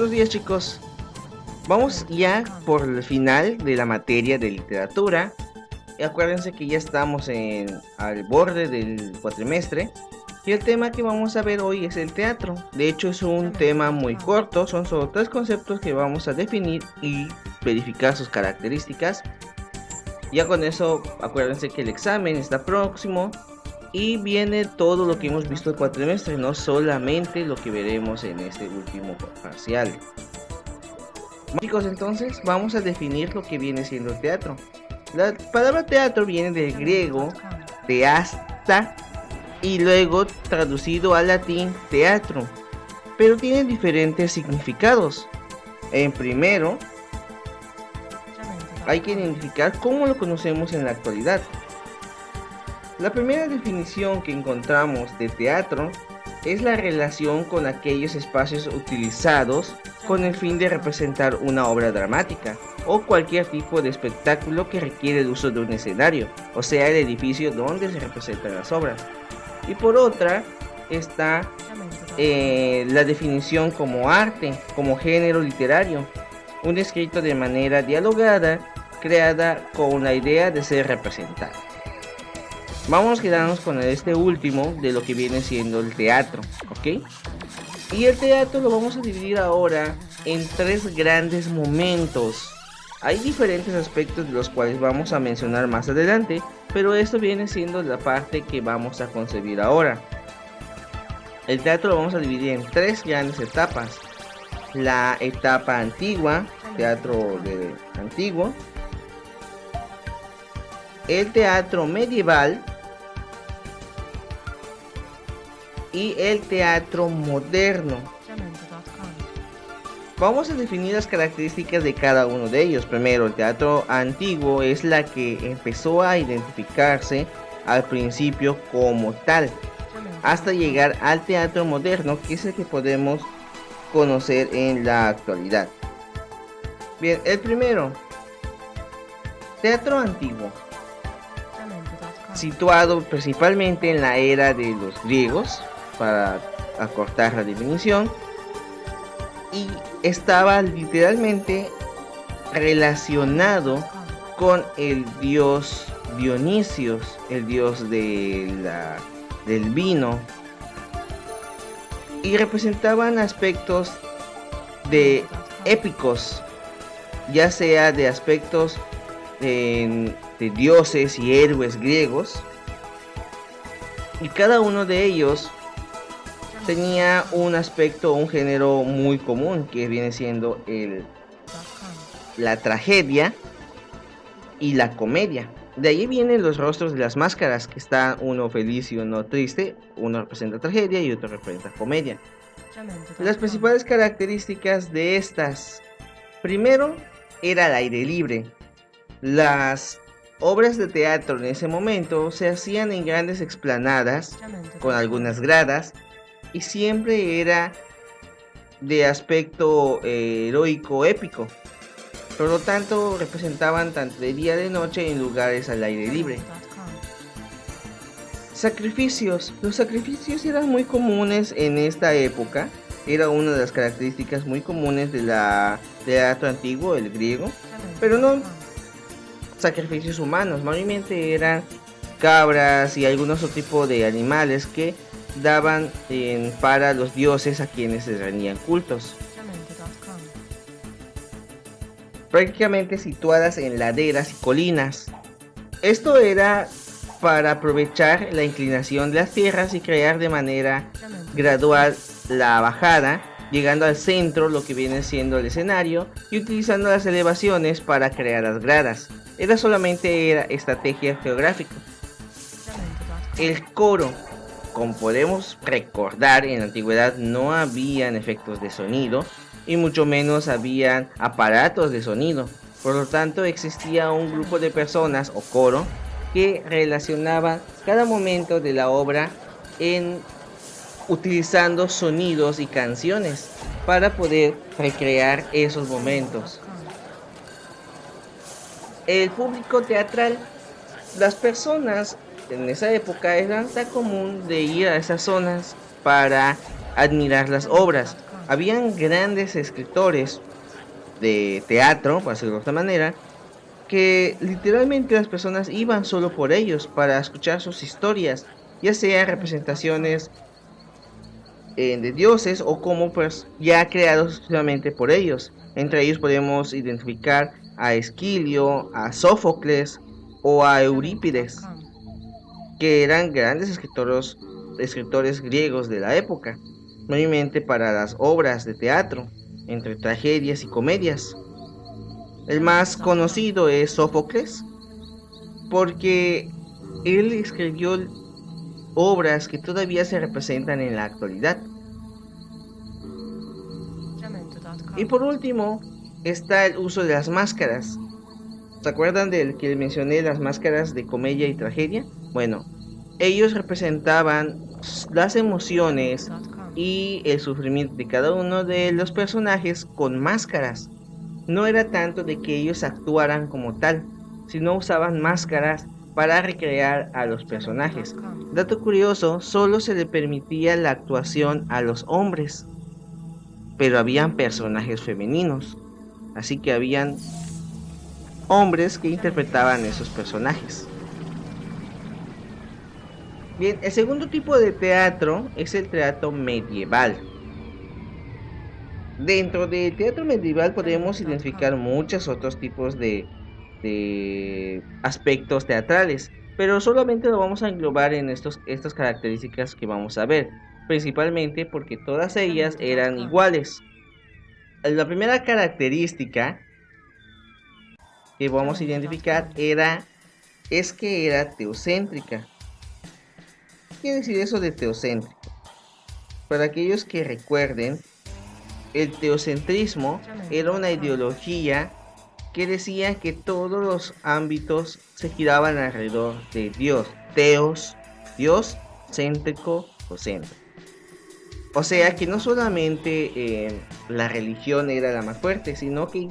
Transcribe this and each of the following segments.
buenos días, chicos. Vamos ya por el final de la materia de literatura. Acuérdense que ya estamos al borde del cuatrimestre. Y el tema que vamos a ver hoy es el teatro. De hecho, es un tema muy corto. Son solo 3 conceptos que vamos a definir y verificar sus características. Ya con eso, acuérdense que el examen está próximo. Y viene todo lo que hemos visto el cuatrimestre, no solamente lo que veremos en este último parcial. Chicos, entonces vamos a definir lo que viene siendo el teatro. La palabra teatro viene del griego teasta y luego traducido al latín teatro, pero tiene diferentes significados. En primero, hay que identificar cómo lo conocemos en la actualidad. La primera definición que encontramos de teatro es la relación con aquellos espacios utilizados con el fin de representar una obra dramática o cualquier tipo de espectáculo que requiere el uso de un escenario, o sea, el edificio donde se representan las obras. Y por otra está la definición como arte, como género literario, un escrito de manera dialogada, creada con la idea de ser representado. Vamos a quedarnos con este último de lo que viene siendo el teatro, ¿ok? Y el teatro lo vamos a dividir ahora en 3 grandes momentos. Hay diferentes aspectos de los cuales vamos a mencionar más adelante, pero esto viene siendo la parte que vamos a concebir ahora. El teatro lo vamos a dividir en 3 grandes etapas. La etapa antigua, teatro antiguo. El teatro medieval. Y el teatro moderno. Vamos a definir las características de cada uno de ellos. Primero, el teatro antiguo es la que empezó a identificarse al principio como tal, hasta llegar al teatro moderno, que es el que podemos conocer en la actualidad. Bien, el primero, teatro antiguo, situado principalmente en la era de los griegos, para acortar la definición, y estaba literalmente relacionado con el dios Dionisios, el dios del vino, y representaban aspectos de épicos, ya sea de aspectos de dioses y héroes griegos, y cada uno de ellos tenía un aspecto, un género muy común, que viene siendo la tragedia y la comedia. De ahí vienen los rostros de las máscaras, que está uno feliz y uno triste, uno representa tragedia y otro representa comedia. Las principales características de estas: primero, era el aire libre. Las obras de teatro en ese momento se hacían en grandes explanadas, con algunas gradas, y siempre era de aspecto heroico, épico. Por lo tanto, representaban tanto de día de noche en lugares al aire libre. Sacrificios. Los sacrificios eran muy comunes en esta época. Era una de las características muy comunes del teatro antiguo, el griego. Pero no sacrificios humanos, mayormente eran cabras y algunos otro tipo de animales que daban para los dioses a quienes se rendían cultos, prácticamente situadas en laderas y colinas. Esto era para aprovechar la inclinación de las tierras y crear de manera gradual la bajada, llegando al centro, lo que viene siendo el escenario, y utilizando las elevaciones para crear las gradas. Era estrategia geográfica. El coro, como podemos recordar, en la antigüedad no habían efectos de sonido y mucho menos habían aparatos de sonido. Por lo tanto, existía un grupo de personas o coro que relacionaba cada momento de la obra utilizando sonidos y canciones para poder recrear esos momentos. El público teatral, las personas en esa época era tan común de ir a esas zonas para admirar las obras. Habían grandes escritores de teatro, por decirlo de esta manera, que literalmente las personas iban solo por ellos para escuchar sus historias, ya sea representaciones de dioses o como pues ya creados exclusivamente por ellos. Entre ellos podemos identificar a Esquilio, a Sófocles o a Eurípides, que eran grandes escritores griegos de la época, mayormente para las obras de teatro, entre tragedias y comedias. El más conocido es Sófocles, porque él escribió obras que todavía se representan en la actualidad. Y por último, está el uso de las máscaras. ¿Se acuerdan del que mencioné, las máscaras de comedia y tragedia? Bueno, ellos representaban las emociones y el sufrimiento de cada uno de los personajes con máscaras. No era tanto de que ellos actuaran como tal, sino usaban máscaras para recrear a los personajes. Dato curioso, solo se le permitía la actuación a los hombres, pero habían personajes femeninos, así que habían hombres que interpretaban esos personajes. Bien, el segundo tipo de teatro es el teatro medieval. Dentro del teatro medieval podemos identificar muchos otros tipos de aspectos teatrales, pero solamente lo vamos a englobar en estas características que vamos a ver, principalmente porque todas ellas eran iguales. La primera característica que vamos a identificar es que era teocéntrica. ¿Qué quiere decir eso de teocéntrico? Para aquellos que recuerden, el teocentrismo era una ideología que decía que todos los ámbitos se giraban alrededor de Dios. Teos, Dios, céntrico o centro. O sea que no solamente la religión era la más fuerte, sino que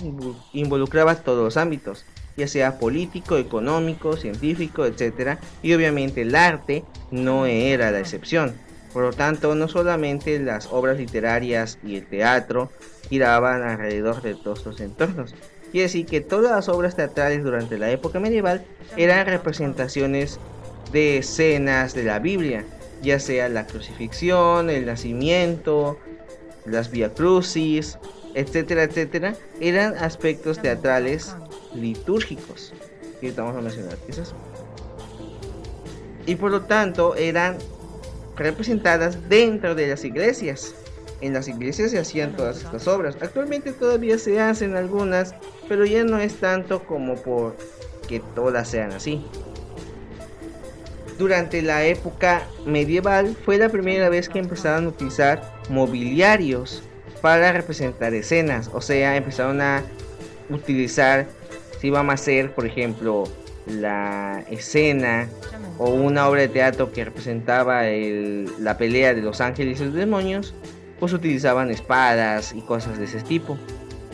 involucraba todos los ámbitos, ya sea político, económico, científico, etc. Y obviamente el arte no era la excepción. Por lo tanto, no solamente las obras literarias y el teatro giraban alrededor de todos estos entornos. Quiere decir que todas las obras teatrales durante la época medieval eran representaciones de escenas de la Biblia, ya sea la crucifixión, el nacimiento, las Vía Crucis, etcétera, etcétera. Eran aspectos teatrales litúrgicos, que vamos a mencionar quizás. Y por lo tanto eran representadas dentro de las iglesias. En las iglesias se hacían todas estas obras. Actualmente todavía se hacen algunas, pero ya no es tanto como por que todas sean así. Durante la época medieval fue la primera vez que empezaron a utilizar mobiliarios para representar escenas. O sea, empezaron a utilizar, si vamos a hacer, por ejemplo, la escena o una obra de teatro que representaba la pelea de los ángeles y los demonios, pues utilizaban espadas y cosas de ese tipo,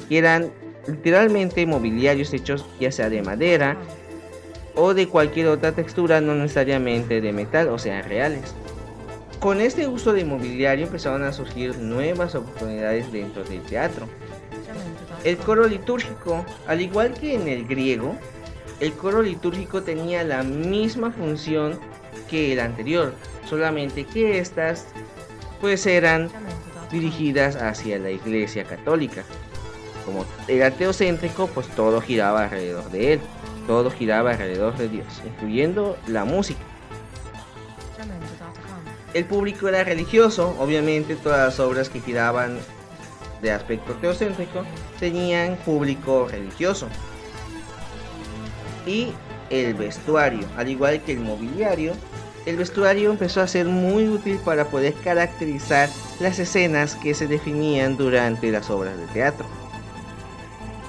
que eran literalmente mobiliarios hechos ya sea de madera o de cualquier otra textura, no necesariamente de metal, o sea, reales. Con este uso de mobiliario empezaron a surgir nuevas oportunidades dentro del teatro. El coro litúrgico, al igual que en el griego, el coro litúrgico tenía la misma función que el anterior, solamente que estas pues eran dirigidas hacia la iglesia católica. Como era teocéntrico, pues todo giraba alrededor de él, todo giraba alrededor de Dios, incluyendo la música. El público era religioso, obviamente todas las obras que giraban de aspecto teocéntrico tenían público religioso. Y el vestuario, al igual que el mobiliario, el vestuario empezó a ser muy útil para poder caracterizar las escenas que se definían durante las obras de teatro.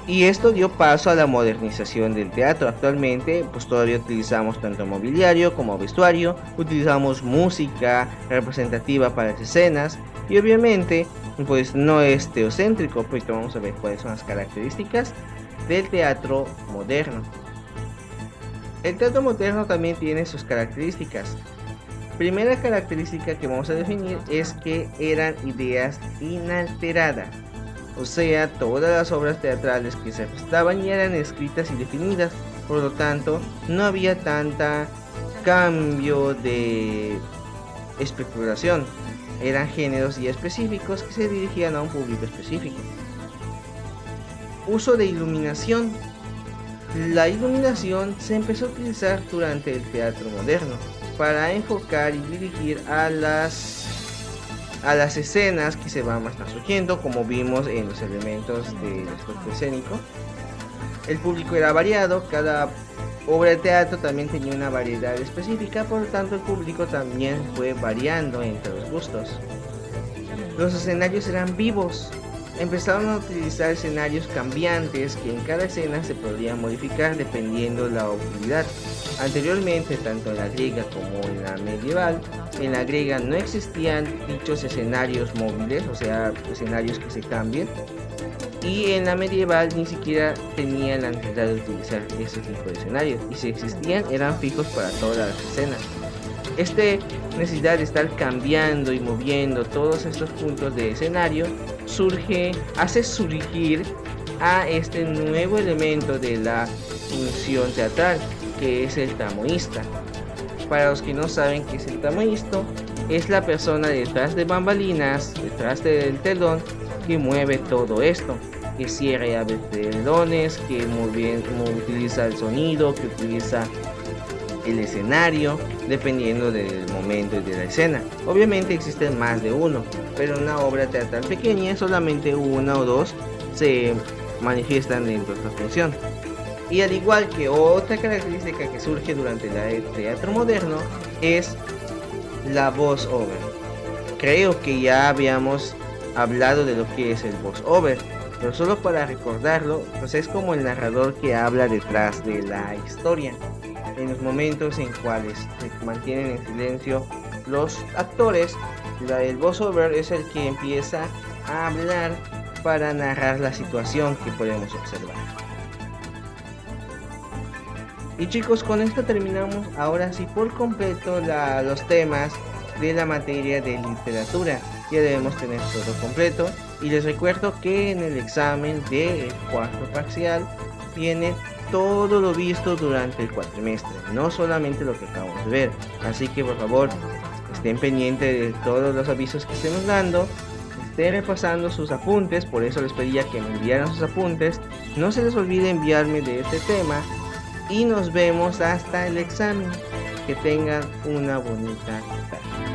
Y esto dio paso a la modernización del teatro. Actualmente pues todavía utilizamos tanto mobiliario como vestuario, utilizamos música representativa para las escenas y obviamente pues no es teocéntrico, porque vamos a ver cuáles son las características del teatro moderno. El teatro moderno también tiene sus características. Primera característica que vamos a definir es que eran ideas inalteradas. O sea, todas las obras teatrales que se prestaban ya eran escritas y definidas. Por lo tanto, no había tanta cambio de especulación. Eran géneros ya específicos que se dirigían a un público específico. Uso de iluminación. La iluminación se empezó a utilizar durante el teatro moderno para enfocar y dirigir a las escenas que se van a estar surgiendo, como vimos en los elementos del aspecto escénico. El público era variado, cada obra de teatro también tenía una variedad específica, por lo tanto el público también fue variando entre los gustos. Los escenarios eran vivos. Empezaron a utilizar escenarios cambiantes que en cada escena se podrían modificar dependiendo la utilidad. Anteriormente, tanto en la griega como en la medieval, en la griega no existían dichos escenarios móviles, o sea, escenarios que se cambien, y en la medieval ni siquiera tenían la necesidad de utilizar ese tipo de escenarios, y si existían eran fijos para todas las escenas. Esta necesidad de estar cambiando y moviendo todos estos puntos de escenario hace surgir a este nuevo elemento de la función teatral, que es el tamoísta. Para los que no saben qué es el tamoísta, es la persona detrás de bambalinas, detrás del telón, que mueve todo esto, que cierra y abre telones, que utiliza el sonido, que utiliza el escenario, dependiendo del momento y de la escena. Obviamente existen más de uno, pero en una obra teatral pequeña solamente una o dos se manifiestan dentro de esta función. Y al igual que otra característica que surge durante el teatro moderno es la voice-over. Creo que ya habíamos hablado de lo que es el voice-over, pero solo para recordarlo, pues es como el narrador que habla detrás de la historia. En los momentos en cuales se mantienen en silencio los actores, el voice-over es el que empieza a hablar para narrar la situación que podemos observar. Y chicos, con esto terminamos ahora sí por completo los temas de la materia de literatura. Ya debemos tener todo completo, y les recuerdo que en el examen del cuarto parcial viene todo lo visto durante el cuatrimestre, no solamente lo que acabamos de ver. Así que por favor, estén pendientes de todos los avisos que estemos dando, estén repasando sus apuntes. Por eso les pedía que me enviaran sus apuntes. No se les olvide enviarme de este tema, y nos vemos hasta el examen. Que tengan una bonita tarde.